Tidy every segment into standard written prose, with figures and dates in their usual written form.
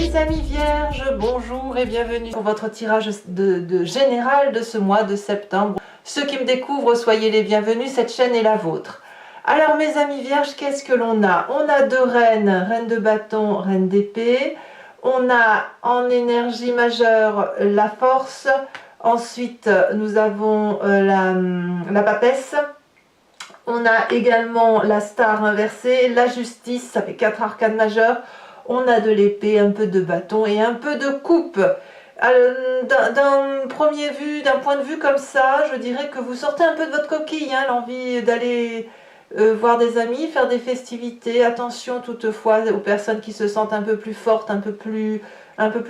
Mes amis vierges, bonjour et bienvenue pour votre tirage général de ce mois de septembre. Ceux qui me découvrent, soyez les bienvenus, cette chaîne est la vôtre. Alors mes amis vierges, qu'est-ce que l'on a? On a deux reines, reine de bâton, reine d'épée. On a en énergie majeure la force. Ensuite, nous avons la papesse. On a également la star inversée, la justice, ça fait 4 arcanes majeures. On a de l'épée, un peu de bâton et un peu de coupe. D'un point de vue comme ça, je dirais que vous sortez un peu de votre coquille, hein, l'envie d'aller voir des amis, faire des festivités. Attention toutefois aux personnes qui se sentent un peu plus fortes, un peu plus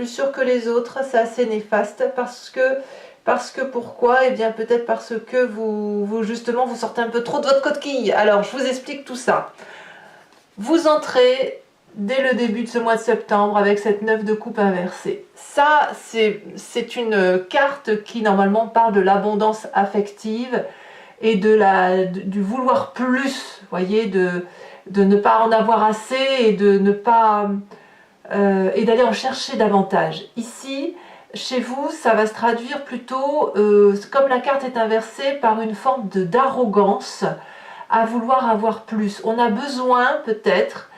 sûres que les autres. C'est assez néfaste parce que pourquoi? Eh bien peut-être parce que justement vous sortez un peu trop de votre coquille. Alors je vous explique tout ça. Vous entrez dès le début de ce mois de septembre avec cette 9 de coupe inversée. Ça, c'est une carte qui normalement parle de l'abondance affective et du vouloir plus, voyez, de ne pas en avoir assez et de ne pas et d'aller en chercher davantage. Ici, chez vous, ça va se traduire plutôt, comme la carte est inversée, par une forme d'arrogance à vouloir avoir plus. On a besoin peut-être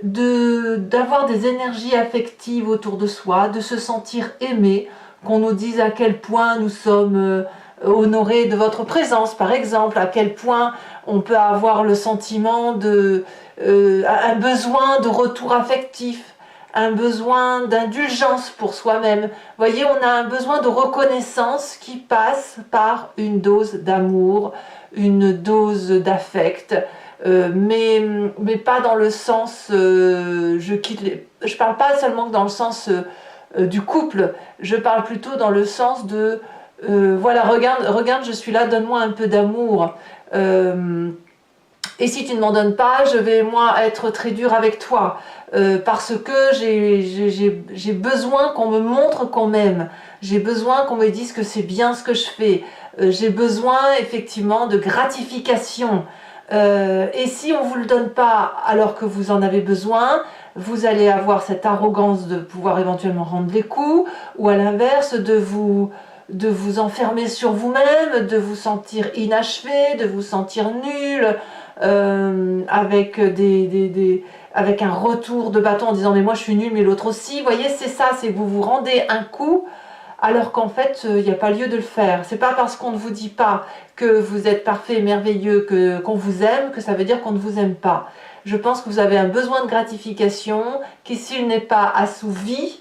d'avoir des énergies affectives autour de soi, de se sentir aimé, qu'on nous dise à quel point nous sommes honorés de votre présence, par exemple, à quel point on peut avoir le sentiment un besoin de retour affectif, un besoin d'indulgence pour soi-même. Vous voyez, on a un besoin de reconnaissance qui passe par une dose d'amour, une dose d'affect, mais pas dans le sens je parle pas seulement dans le sens du couple, je parle plutôt dans le sens de voilà, regarde, je suis là, donne-moi un peu d'amour, et si tu ne m'en donnes pas, je vais moi être très dur avec toi, parce que j'ai besoin qu'on me montre qu'on m'aime, j'ai besoin qu'on me dise que c'est bien ce que je fais, j'ai besoin effectivement de gratification. Et si on ne vous le donne pas alors que vous en avez besoin, vous allez avoir cette arrogance de pouvoir éventuellement rendre les coups, ou à l'inverse de vous enfermer sur vous-même, de vous sentir inachevé, de vous sentir nul, avec avec un retour de bâton en disant mais moi je suis nul mais l'autre aussi. Vous voyez, c'est ça, c'est que vous vous rendez un coup alors qu'en fait il n'y a pas lieu de le faire. C'est pas parce qu'on ne vous dit pas que vous êtes parfait et merveilleux qu'on vous aime que ça veut dire qu'on ne vous aime pas. Je pense que vous avez un besoin de gratification qui, s'il n'est pas assouvi,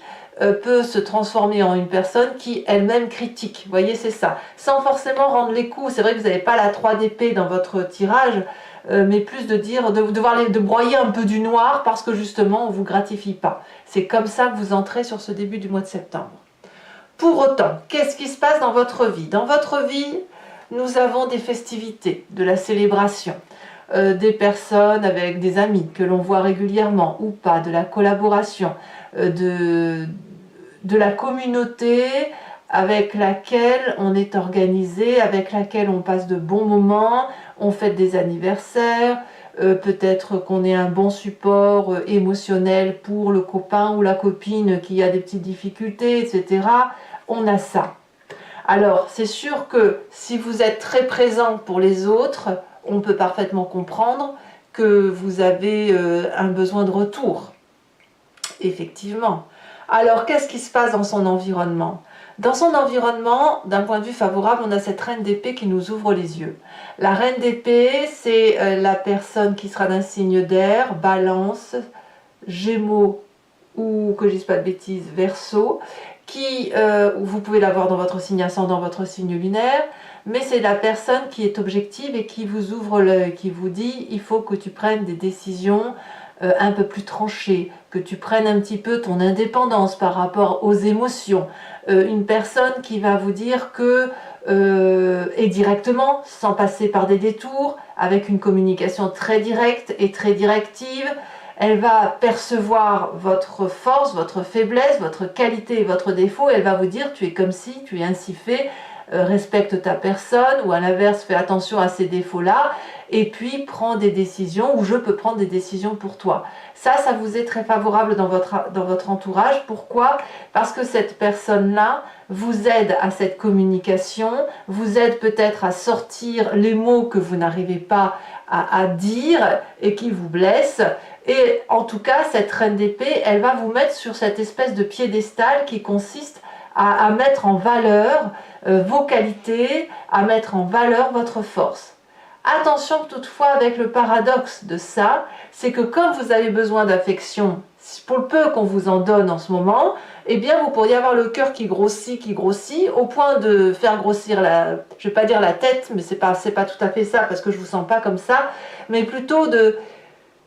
peut se transformer en une personne qui elle-même critique. Vous voyez, c'est ça. Sans forcément rendre les coups. C'est vrai que vous n'avez pas la 3 d'épée dans votre tirage, mais plus de broyer un peu du noir parce que justement on ne vous gratifie pas. C'est comme ça que vous entrez sur ce début du mois de septembre. Pour autant, qu'est-ce qui se passe dans votre vie? Dans votre vie, nous avons des festivités, de la célébration, des personnes avec des amis que l'on voit régulièrement ou pas, de la collaboration, de la communauté avec laquelle on est organisé, avec laquelle on passe de bons moments, on fête des anniversaires, peut-être qu'on est un bon support émotionnel pour le copain ou la copine qui a des petites difficultés, etc. On a ça. Alors, c'est sûr que si vous êtes très présent pour les autres, on peut parfaitement comprendre que vous avez un besoin de retour. Effectivement. Alors, qu'est-ce qui se passe dans son environnement? Dans son environnement, d'un point de vue favorable, on a cette reine d'épée qui nous ouvre les yeux. La reine d'épée, c'est la personne qui sera d'un signe d'air, Balance, Gémeaux ou, que je ne dise pas de bêtises, Verseau, vous pouvez l'avoir dans votre signe ascendant, votre signe lunaire, mais c'est la personne qui est objective et qui vous ouvre l'œil, qui vous dit il faut que tu prennes des décisions un peu plus tranchées, que tu prennes un petit peu ton indépendance par rapport aux émotions. Une personne qui va vous dire que, et directement, sans passer par des détours, avec une communication très directe et très directive, elle va percevoir votre force, votre faiblesse, votre qualité et votre défaut, et elle va vous dire tu es comme ci, tu es ainsi fait, respecte ta personne, ou à l'inverse, fais attention à ces défauts-là, et puis prends des décisions, ou je peux prendre des décisions pour toi. Ça vous est très favorable dans votre entourage. Pourquoi? Parce que cette personne-là vous aide à cette communication, vous aide peut-être à sortir les mots que vous n'arrivez pas à dire et qui vous blessent. Et en tout cas, cette reine d'épée, elle va vous mettre sur cette espèce de piédestal qui consiste à mettre en valeur vos qualités, à mettre en valeur votre force. Attention toutefois avec le paradoxe de ça, c'est que comme vous avez besoin d'affection, pour le peu qu'on vous en donne en ce moment, eh bien vous pourriez avoir le cœur qui grossit, au point de faire grossir je vais pas dire la tête, mais c'est pas tout à fait ça parce que je vous sens pas comme ça, mais plutôt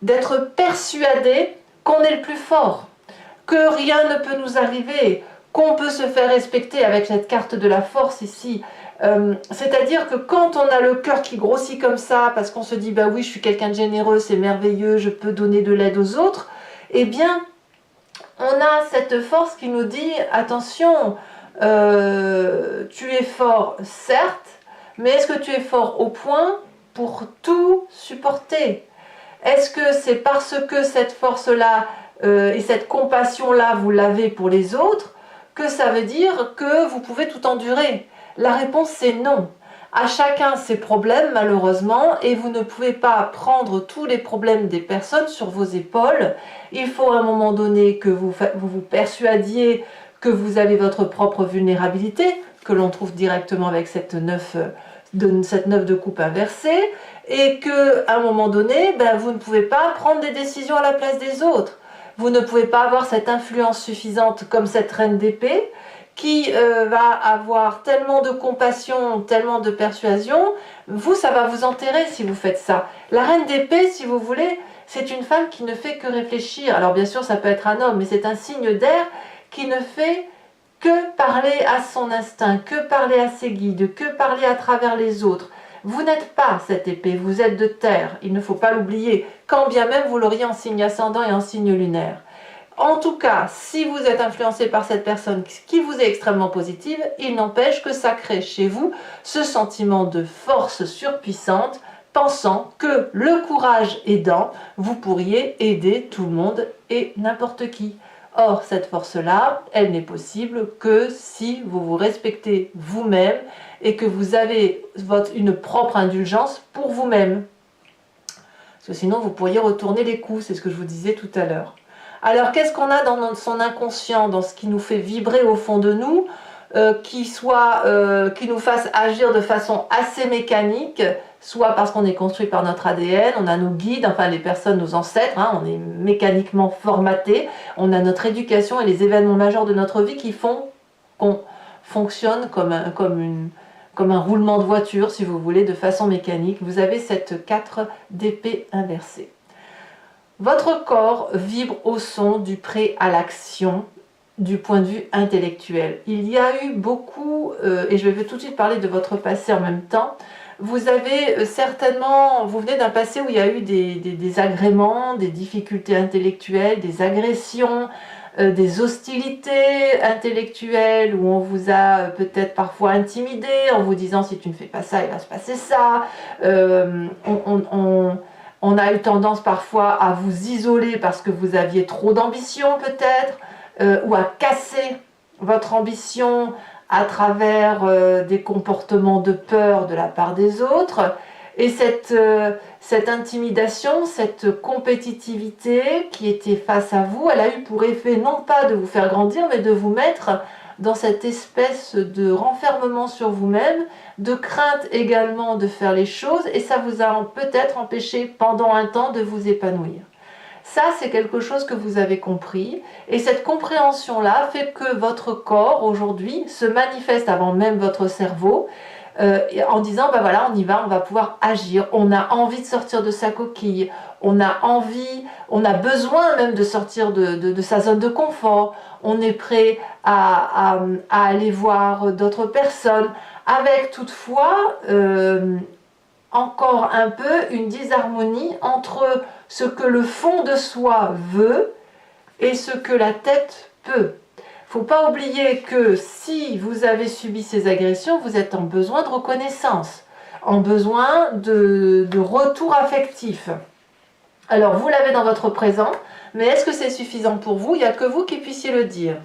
d'être persuadé qu'on est le plus fort, que rien ne peut nous arriver, qu'on peut se faire respecter avec cette carte de la force ici. C'est-à-dire que quand on a le cœur qui grossit comme ça, parce qu'on se dit bah oui, je suis quelqu'un de généreux, c'est merveilleux, je peux donner de l'aide aux autres, eh bien on a cette force qui nous dit attention, tu es fort certes, mais est-ce que tu es fort au point pour tout supporter? Est-ce que c'est parce que cette force-là et cette compassion-là, vous l'avez pour les autres, que ça veut dire que vous pouvez tout endurer? La réponse c'est non. À chacun ses problèmes malheureusement, et vous ne pouvez pas prendre tous les problèmes des personnes sur vos épaules. Il faut à un moment donné que vous vous persuadiez que vous avez votre propre vulnérabilité, que l'on trouve directement avec cette neuf de coupe inversée, et que à un moment donné, vous ne pouvez pas prendre des décisions à la place des autres. Vous ne pouvez pas avoir cette influence suffisante comme cette reine d'épée, qui va avoir tellement de compassion, tellement de persuasion, ça va vous enterrer si vous faites ça. La reine d'épée, si vous voulez, c'est une femme qui ne fait que réfléchir. Alors bien sûr, ça peut être un homme, mais c'est un signe d'air qui ne fait que parler à son instinct, que parler à ses guides, que parler à travers les autres. Vous n'êtes pas cette épée, vous êtes de terre, il ne faut pas l'oublier, quand bien même vous l'auriez en signe ascendant et en signe lunaire. En tout cas, si vous êtes influencé par cette personne qui vous est extrêmement positive, il n'empêche que ça crée chez vous ce sentiment de force surpuissante, pensant que le courage aidant, vous pourriez aider tout le monde et n'importe qui. Or, cette force-là, elle n'est possible que si vous vous respectez vous-même et que vous avez une propre indulgence pour vous-même. Parce que sinon, vous pourriez retourner les coups, c'est ce que je vous disais tout à l'heure. Alors, qu'est-ce qu'on a dans son inconscient, dans ce qui nous fait vibrer au fond de nous, qui nous fasse agir de façon assez mécanique, soit parce qu'on est construit par notre ADN, on a nos guides, enfin les personnes, nos ancêtres, on est mécaniquement formaté, on a notre éducation et les événements majeurs de notre vie qui font qu'on fonctionne comme un roulement de voiture, si vous voulez, de façon mécanique. Vous avez cette 4 d'épée inversée. Votre corps vibre au son du prêt à l'action du point de vue intellectuel. Il y a eu beaucoup, et je vais tout de suite parler de votre passé en même temps, vous avez certainement, vous venez d'un passé où il y a eu des désagréments, des difficultés intellectuelles, des agressions, des hostilités intellectuelles où on vous a peut-être parfois intimidé en vous disant si tu ne fais pas ça, il va se passer ça. On a eu tendance parfois à vous isoler parce que vous aviez trop d'ambition peut-être, ou à casser votre ambition à travers des comportements de peur de la part des autres. Et cette intimidation, cette compétitivité qui était face à vous, elle a eu pour effet non pas de vous faire grandir, mais de vous mettre dans cette espèce de renfermement sur vous-même, de crainte également de faire les choses, et ça vous a peut-être empêché pendant un temps de vous épanouir. Ça, c'est quelque chose que vous avez compris, et cette compréhension-là fait que votre corps, aujourd'hui, se manifeste avant même votre cerveau, en disant, voilà, on y va, on va pouvoir agir, on a envie de sortir de sa coquille, on a besoin même de sortir de sa zone de confort, on est prêt à aller voir d'autres personnes, avec toutefois encore un peu une disharmonie entre ce que le fond de soi veut et ce que la tête peut. Il faut pas oublier que si vous avez subi ces agressions, vous êtes en besoin de reconnaissance, en besoin de retour affectif. Alors, vous l'avez dans votre présent, mais est-ce que c'est suffisant pour vous? Il n'y a que vous qui puissiez le dire.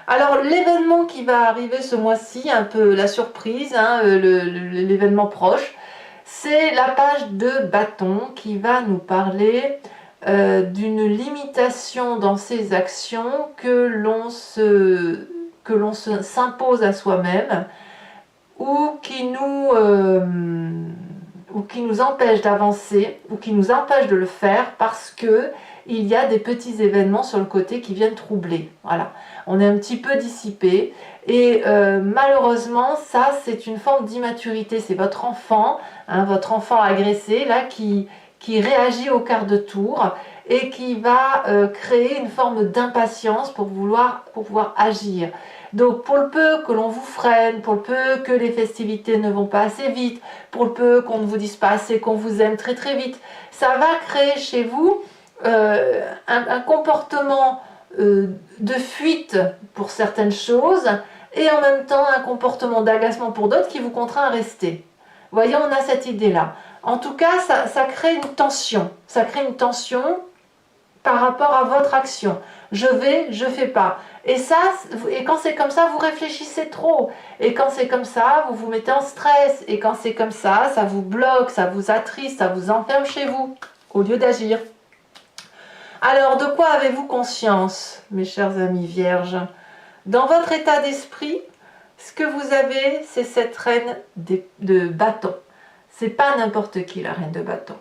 Alors, l'événement qui va arriver ce mois-ci, un peu la surprise, hein, l'événement proche, c'est la page de bâton qui va nous parler d'une limitation dans ses actions que l'on s'impose à soi-même ou qui nous empêche d'avancer ou qui nous empêche de le faire parce que il y a des petits événements sur le côté qui viennent troubler. Voilà, on est un petit peu dissipé et malheureusement ça c'est une forme d'immaturité, c'est votre enfant agressé là qui réagit au quart de tour et qui va créer une forme d'impatience pour pouvoir agir. Donc pour le peu que l'on vous freine, pour le peu que les festivités ne vont pas assez vite, pour le peu qu'on ne vous dise pas assez qu'on vous aime très très vite, ça va créer chez vous un comportement de fuite pour certaines choses et en même temps un comportement d'agacement pour d'autres qui vous contraint à rester. Vous voyez, on a cette idée-là. En tout cas, ça crée une tension. Ça crée une tension par rapport à votre action. Je fais pas. Et quand c'est comme ça, vous réfléchissez trop. Et quand c'est comme ça, vous vous mettez en stress. Et quand c'est comme ça vous bloque, ça vous attriste, ça vous enferme chez vous, au lieu d'agir. Alors, de quoi avez-vous conscience, mes chers amis vierges? Dans votre état d'esprit, ce que vous avez, c'est cette reine de bâton. C'est pas n'importe qui, la reine de bâton.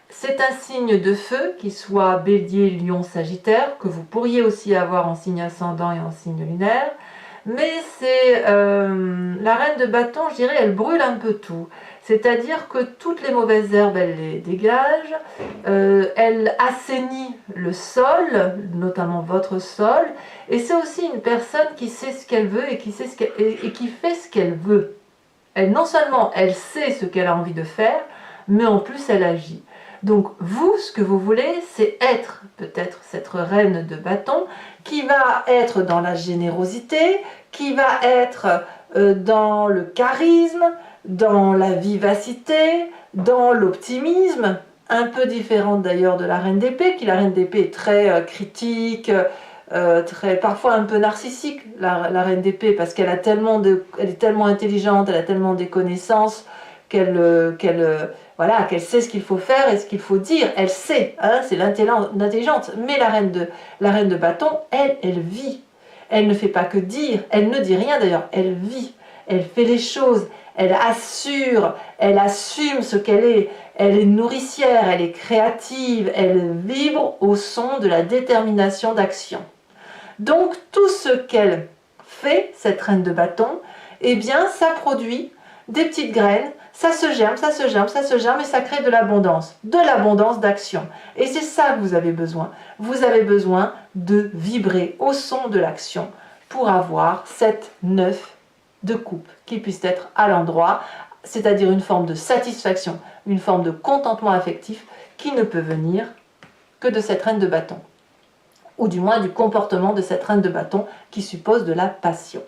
C'est un signe de feu, qui soit bélier, lion, sagittaire, que vous pourriez aussi avoir en signe ascendant et en signe lunaire. Mais c'est la reine de bâton, je dirais, elle brûle un peu tout. C'est-à-dire que toutes les mauvaises herbes, elle les dégage. Elle assainit le sol, notamment votre sol. Et c'est aussi une personne qui sait ce qu'elle veut et qui fait ce qu'elle veut. Non seulement elle sait ce qu'elle a envie de faire, mais en plus elle agit. Donc vous, ce que vous voulez, c'est être peut-être cette reine de bâton qui va être dans la générosité, qui va être dans le charisme, dans la vivacité, dans l'optimisme, un peu différente d'ailleurs de la reine d'épée, qui la reine d'épée est très critique, parfois un peu narcissique, la reine d'épée, parce qu'elle est tellement intelligente, elle a tellement des connaissances qu'elle sait ce qu'il faut faire et ce qu'il faut dire. Elle sait, hein, c'est l'intelligente. Mais la reine de bâton, elle vit. Elle ne fait pas que dire, elle ne dit rien d'ailleurs, elle vit. Elle fait les choses, elle assume ce qu'elle est. Elle est nourricière, elle est créative, elle vibre au son de la détermination d'action. Donc tout ce qu'elle fait, cette reine de bâton, eh bien ça produit des petites graines, ça se germe, ça se germe, ça se germe et ça crée de l'abondance d'action. Et c'est ça que vous avez besoin. Vous avez besoin de vibrer au son de l'action pour avoir cette 9 de coupe qui puisse être à l'endroit, c'est-à-dire une forme de satisfaction, une forme de contentement affectif qui ne peut venir que de cette reine de bâton. Ou du moins du comportement de cette reine de bâton qui suppose de la passion.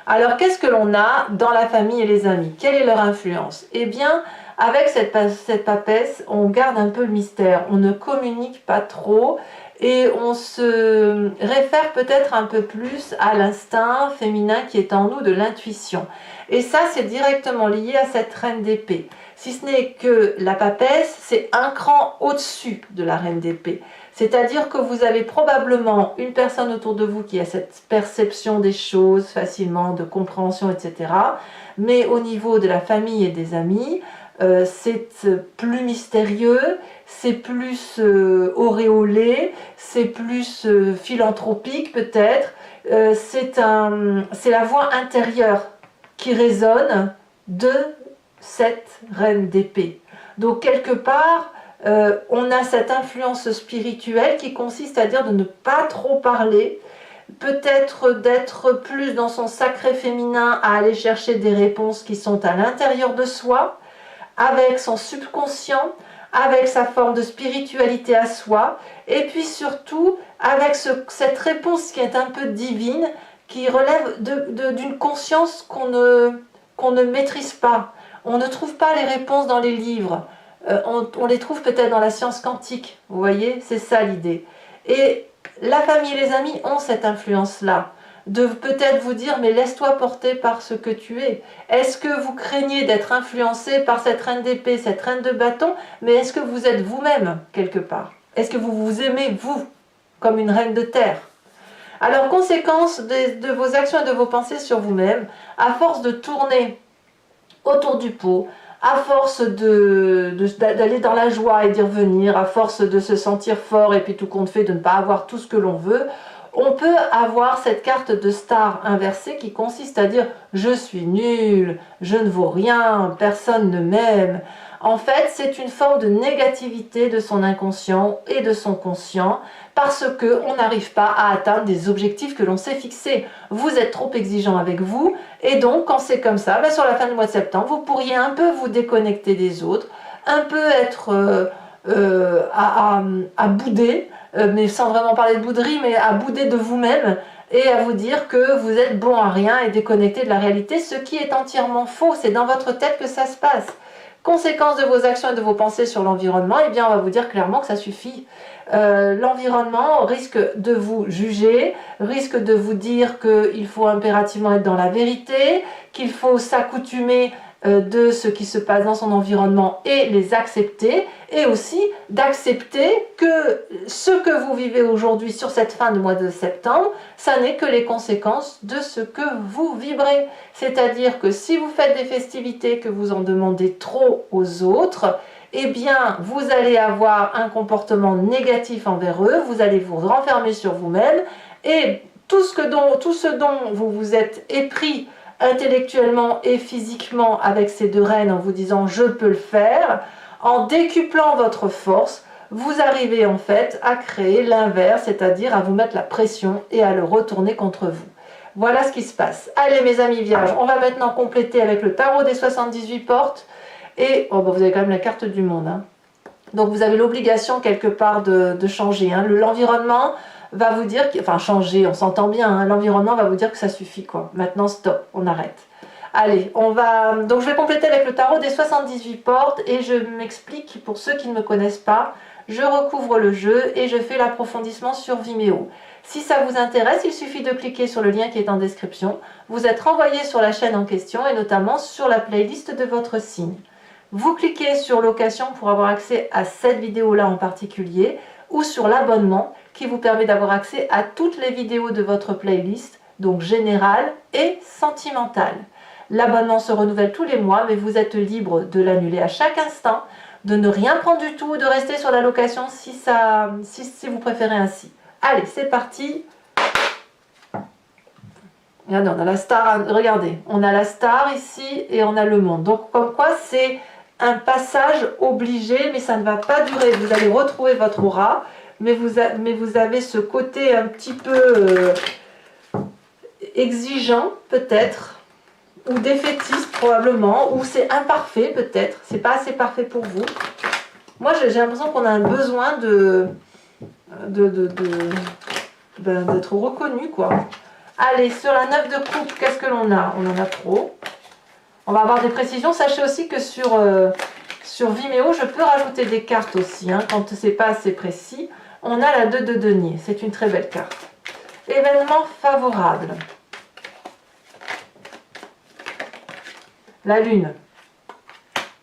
Alors qu'est-ce que l'on a dans la famille et les amis? Quelle est leur influence? Eh bien, avec cette papesse, on garde un peu le mystère, on ne communique pas trop et on se réfère peut-être un peu plus à l'instinct féminin qui est en nous, de l'intuition. Et ça, c'est directement lié à cette reine d'épée. Si ce n'est que la papesse, c'est un cran au-dessus de la reine d'épée. C'est-à-dire que vous avez probablement une personne autour de vous qui a cette perception des choses facilement, de compréhension, etc. Mais au niveau de la famille et des amis, c'est plus mystérieux, c'est plus auréolé, c'est plus philanthropique peut-être. C'est la voix intérieure qui résonne de cette reine d'épée. Donc quelque part, on a cette influence spirituelle qui consiste à dire de ne pas trop parler, peut-être d'être plus dans son sacré féminin, à aller chercher des réponses qui sont à l'intérieur de soi, avec son subconscient, avec sa forme de spiritualité à soi, et puis surtout avec cette réponse qui est un peu divine, qui relèvent d'une conscience qu'on ne maîtrise pas. On ne trouve pas les réponses dans les livres. On les trouve peut-être dans la science quantique. Vous voyez, c'est ça l'idée. Et la famille et les amis ont cette influence-là. De peut-être vous dire, mais laisse-toi porter par ce que tu es. Est-ce que vous craignez d'être influencé par cette reine d'épée, cette reine de bâton, mais est-ce que vous êtes vous-même quelque part? Est-ce que vous vous aimez, vous, comme une reine de terre? Alors, conséquence de vos actions et de vos pensées sur vous-même, à force de tourner autour du pot, à force d'aller dans la joie et d'y revenir, à force de se sentir fort et puis tout compte fait de ne pas avoir tout ce que l'on veut, on peut avoir cette carte de star inversée qui consiste à dire « je suis nul, je ne vaux rien, personne ne m'aime ». En fait, c'est une forme de négativité de son inconscient et de son conscient parce qu'on n'arrive pas à atteindre des objectifs que l'on s'est fixés. Vous êtes trop exigeant avec vous et donc quand c'est comme ça, sur la fin du mois de septembre, vous pourriez un peu vous déconnecter des autres, un peu être à bouder, mais sans vraiment parler de bouderie, mais à bouder de vous-même et à vous dire que vous êtes bon à rien et déconnecté de la réalité, ce qui est entièrement faux. C'est dans votre tête que ça se passe. Conséquence de vos actions et de vos pensées sur l'environnement, eh bien on va vous dire clairement que ça suffit. L'environnement risque de vous juger, risque de vous dire qu'il faut impérativement être dans la vérité, qu'il faut s'accoutumer de ce qui se passe dans son environnement et les accepter, et aussi d'accepter que ce que vous vivez aujourd'hui sur cette fin de mois de septembre, ça n'est que les conséquences de ce que vous vibrez. C'est-à-dire que si vous faites des festivités, que vous en demandez trop aux autres, eh bien, vous allez avoir un comportement négatif envers eux, vous allez vous renfermer sur vous-même, et tout ce dont vous vous êtes épris intellectuellement et physiquement avec ces deux reines en vous disant « je peux le faire », en décuplant votre force, vous arrivez en fait à créer l'inverse, c'est-à-dire à vous mettre la pression et à le retourner contre vous. Voilà ce qui se passe. Allez mes amis vierges, on va maintenant compléter avec le tarot des 78 portes. Et vous avez quand même la carte du monde. Hein. Donc vous avez l'obligation quelque part de changer. Hein. L'environnement va vous dire, enfin changer, on s'entend bien, hein. L'environnement va vous dire que ça suffit quoi. Maintenant stop, on arrête. Allez, donc je vais compléter avec le tarot des 78 portes et je m'explique pour ceux qui ne me connaissent pas. Je recouvre le jeu et je fais l'approfondissement sur Vimeo. Si ça vous intéresse, il suffit de cliquer sur le lien qui est en description. Vous êtes renvoyé sur la chaîne en question et notamment sur la playlist de votre signe. Vous cliquez sur location pour avoir accès à cette vidéo-là en particulier ou sur l'abonnement qui vous permet d'avoir accès à toutes les vidéos de votre playlist, donc générale et sentimentale. L'abonnement se renouvelle tous les mois, mais vous êtes libre de l'annuler à chaque instant, de ne rien prendre du tout, de rester sur la location si vous préférez ainsi. Allez, c'est parti. Regardez, on a la star, regardez, on a la star ici et on a le monde. Donc comme quoi c'est un passage obligé, mais ça ne va pas durer. Vous allez retrouver votre aura, mais vous avez ce côté un petit peu exigeant peut-être, ou défaitiste probablement, ou c'est imparfait peut-être, c'est pas assez parfait pour vous. Moi j'ai l'impression qu'on a un besoin d'être reconnu quoi. Allez, sur la 9 de coupe, qu'est-ce que l'on a? On en a trop. On va avoir des précisions. Sachez aussi que sur Vimeo, je peux rajouter des cartes aussi, hein, quand c'est pas assez précis. On a la 2 de denier, c'est une très belle carte. Événement favorable. La lune.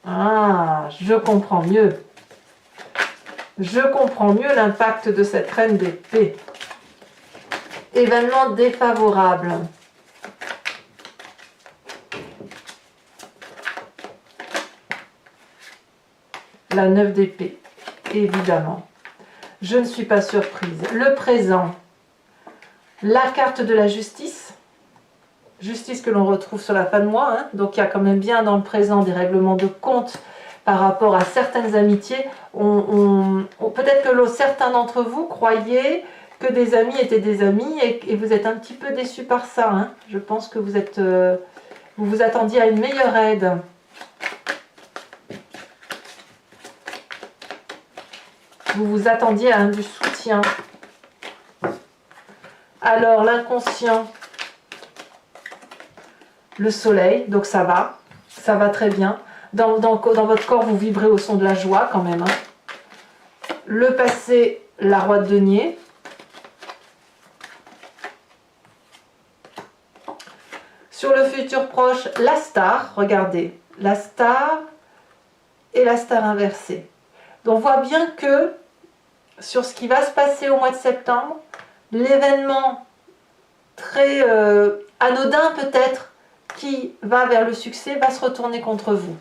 Ah, je comprends mieux. Je comprends mieux l'impact de cette reine d'épée. Événement défavorable. La 9 d'épée, évidemment. Je ne suis pas surprise. Le présent. La carte de la justice. Justice que l'on retrouve sur la fin de mois. Hein. Donc il y a quand même bien dans le présent des règlements de compte par rapport à certaines amitiés. Peut-être que certains d'entre vous croyaient que des amis étaient des amis et vous êtes un petit peu déçus par ça. Hein. Je pense que vous vous attendiez à une meilleure aide. Vous vous attendiez à du soutien. Alors, l'inconscient. le soleil, donc ça va très bien. Dans votre corps, vous vibrez au son de la joie quand même. Hein. Le passé, la roi de denier. Sur le futur proche, la star, regardez, la star et la star inversée. Donc on voit bien que sur ce qui va se passer au mois de septembre, l'événement très anodin peut-être qui va vers le succès va se retourner contre vous.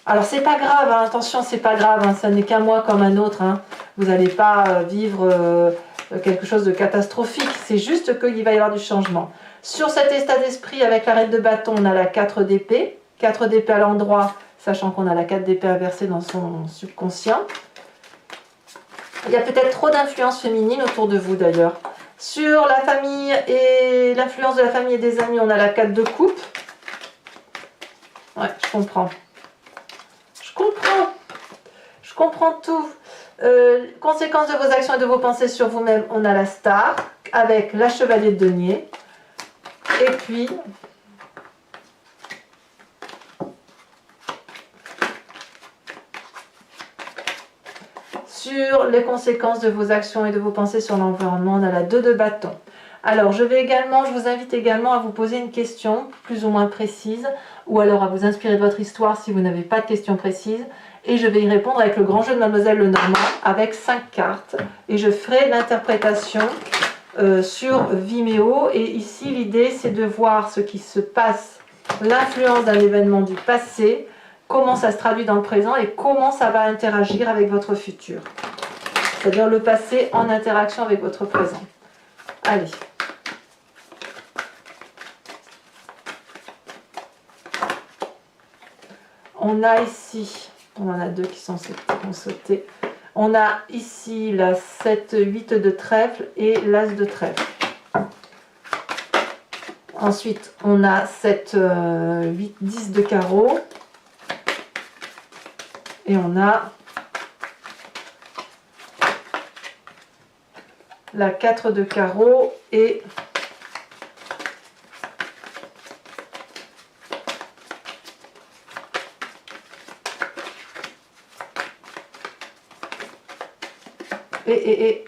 Alors c'est pas grave, hein, attention, c'est pas grave, hein, ça n'est qu'un mois comme un autre, hein. Vous n'allez pas vivre quelque chose de catastrophique, c'est juste qu'il va y avoir du changement. Sur cet état d'esprit, avec la reine de bâton, on a la 4 d'épée, 4 d'épée à l'endroit, sachant qu'on a la 4 d'épée inversée dans son subconscient. Il y a peut-être trop d'influence féminine autour de vous d'ailleurs. Sur la famille et l'influence de la famille et des amis, on a la 4 de coupe. Ouais, je comprends. Je comprends tout. Conséquences de vos actions et de vos pensées sur vous-même, on a la star avec la chevalier de denier. Et puis, sur les conséquences de vos actions et de vos pensées sur l'environnement, on a la 2 de bâton. Alors, je vous invite également à vous poser une question plus ou moins précise, ou alors à vous inspirer de votre histoire si vous n'avez pas de questions précises. Et je vais y répondre avec le grand jeu de Mademoiselle Lenormand, avec 5 cartes. Et je ferai l'interprétation sur Vimeo. Et ici, l'idée, c'est de voir ce qui se passe, l'influence d'un événement du passé, comment ça se traduit dans le présent et comment ça va interagir avec votre futur. C'est-à-dire le passé en interaction avec votre présent. Allez. On a ici, on en a 2 qui sont sautés. On a ici la 7, 8 de trèfle et l'as de trèfle. Ensuite, on a 7, 8, 10 de carreau. Et on a la 4 de carreau et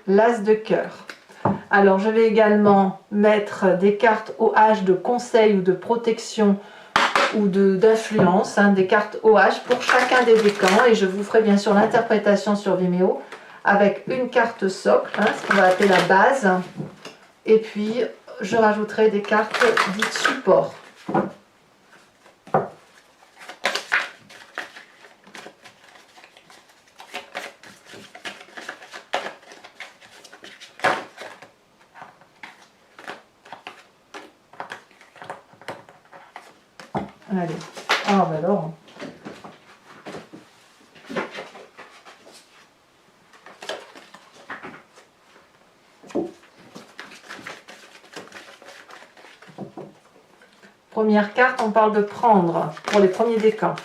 l'as de cœur. Alors, je vais également mettre des cartes OH de conseil ou de protection ou d'influence, hein, des cartes OH pour chacun des décans. Et je vous ferai bien sûr l'interprétation sur Vimeo avec une carte socle, hein, ce qu'on va appeler la base. Et puis, je rajouterai des cartes dites support. Allez, ah bah alors. Première carte, on parle de prendre pour les premiers décans.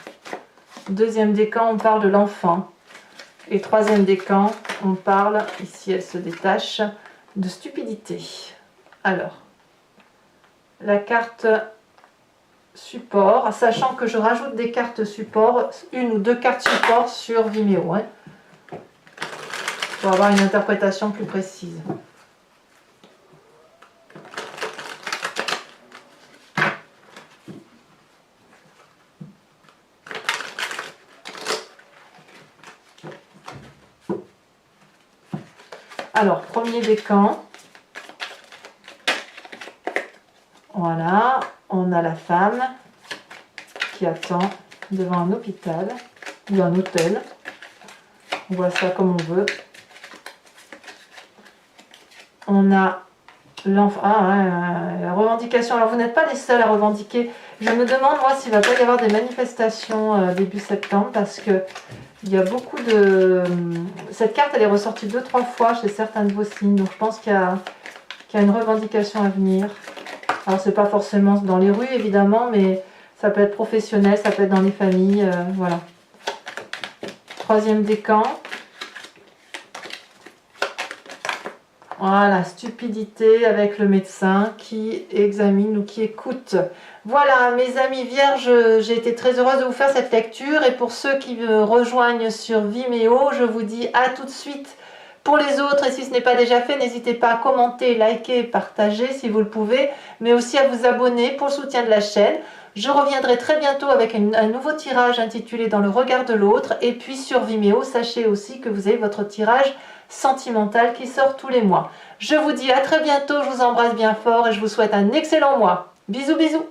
Deuxième décan, on parle de l'enfant. Et troisième décan, on parle, ici elle se détache, de stupidité. Alors, la carte support, sachant que je rajoute des cartes support, 1 ou 2 cartes support sur Vimeo, hein, pour avoir une interprétation plus précise. Alors, premier décan. Voilà, on a la femme qui attend devant un hôpital ou un hôtel. On voit ça comme on veut. On a l'enfant, la revendication. Alors, vous n'êtes pas les seuls à revendiquer. Je me demande, moi, s'il ne va pas y avoir des manifestations début septembre parce que il y a beaucoup de... Cette carte, elle est ressortie 2-3 fois chez certains de vos signes. Donc, je pense qu'il y a une revendication à venir. Alors, c'est pas forcément dans les rues, évidemment, mais ça peut être professionnel, ça peut être dans les familles, voilà. Troisième décan. Voilà, stupidité avec le médecin qui examine ou qui écoute. Voilà, mes amis vierges, j'ai été très heureuse de vous faire cette lecture. Et pour ceux qui me rejoignent sur Vimeo, je vous dis à tout de suite. Pour les autres, et si ce n'est pas déjà fait, n'hésitez pas à commenter, liker, partager si vous le pouvez, mais aussi à vous abonner pour le soutien de la chaîne. Je reviendrai très bientôt avec un nouveau tirage intitulé Dans le regard de l'autre. Et puis sur Vimeo, sachez aussi que vous avez votre tirage sentimental qui sort tous les mois. Je vous dis à très bientôt, je vous embrasse bien fort et je vous souhaite un excellent mois. Bisous bisous.